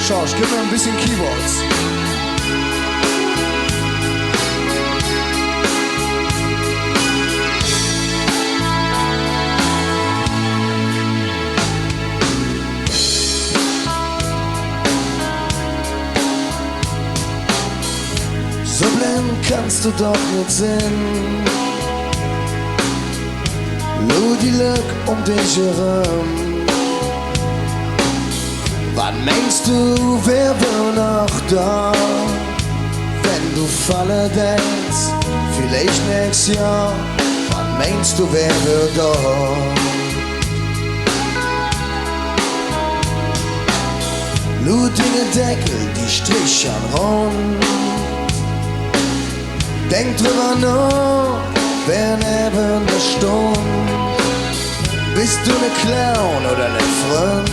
Schorsch, gib mir ein bisschen Keyboards. So blind kannst du doch nicht sein. Nur die Lück um dich herum. Wann meinst du, wer will noch da? Wenn du fallen denkst, vielleicht nächstes Jahr. Wann meinst du, wer will da? Blutige Deckel, die strichern rund. Denk drüber nach, wer neben der Stunde. Bist du ne Clown oder ne Freund?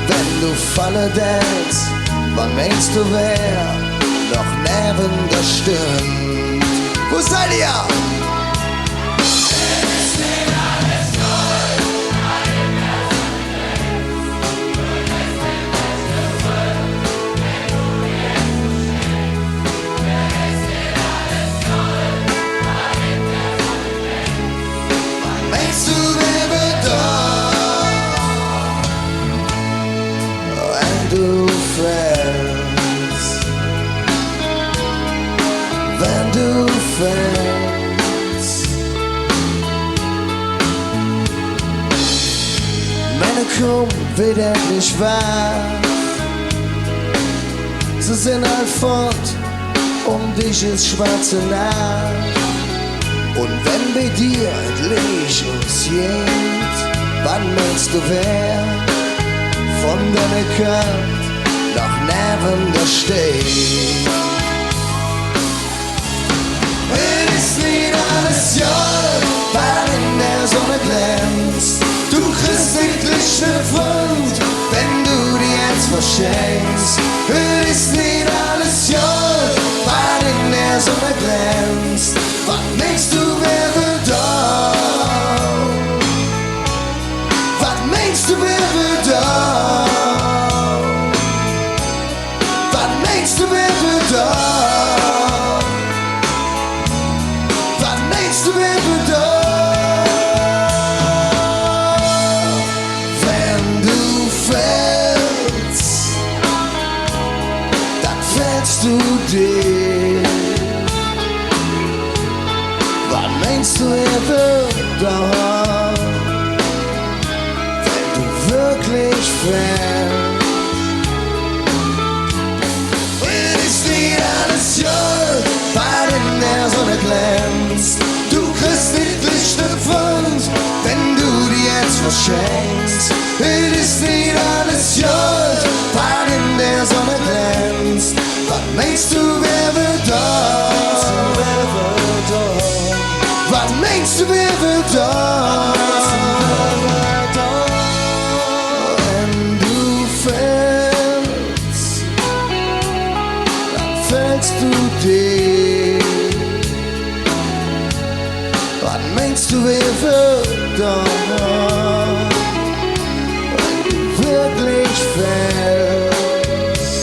Wenn du falle denkst, wann meinst du, wer noch neben der Stunde? Wo seid ihr? Wenn du fällst, meine Kumpel wird endlich wach. Sie sind halt fort, dich ist schwarze Nacht. Und wenn bei dir endlich uns geht, wann meinst du, wer von deiner Kant noch neben dir steht? Ist nicht alles Joll, weil in der Sonne glänzt. Du kriegst nicht Licht Freund, wenn du dir jetzt verschenkst. Ist nicht alles Joll, weil in der Sonne glänzt. Was meinst du, wer will da? Was meinst du, wer will da? Was meinst du, wer will da? Du dir? Was meinst du, er wird da? Wenn du wirklich fällst, ist nicht alles Joll, weil in der Sonne glänzt. Du kriegst nicht Licht Freund, wenn du dir jetzt verschenkst. Ist nicht alles Joll, weil in der Sonne glänzt. Was meinst du, wer will da? Was meinst du, wer will da? Wenn du fällst, dann fällst du dir. Was meinst du, wer will da? Wenn du wirklich fällst.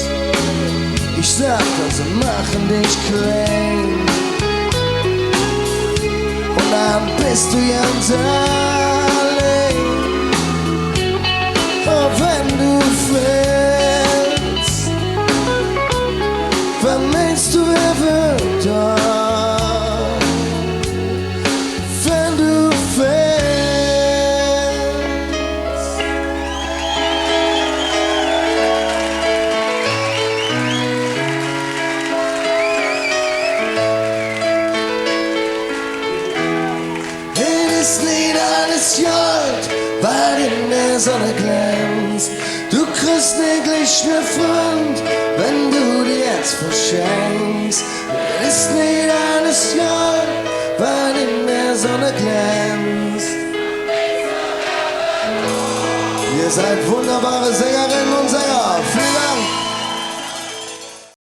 Ich sag, also machen dich klein. Und dann bist du ganz allein. Und wenn du fällst, was meinst du, wer wird da? Wenn du fällst. Ist nicht alles Gold, weil in der Sonne glänzt. Du kriegst nicht Licht mehr Freund, wenn du dir jetzt verschenkst. Ist nicht alles Gold, weil in der Sonne glänzt. Ihr seid wunderbare Sängerinnen und Sänger.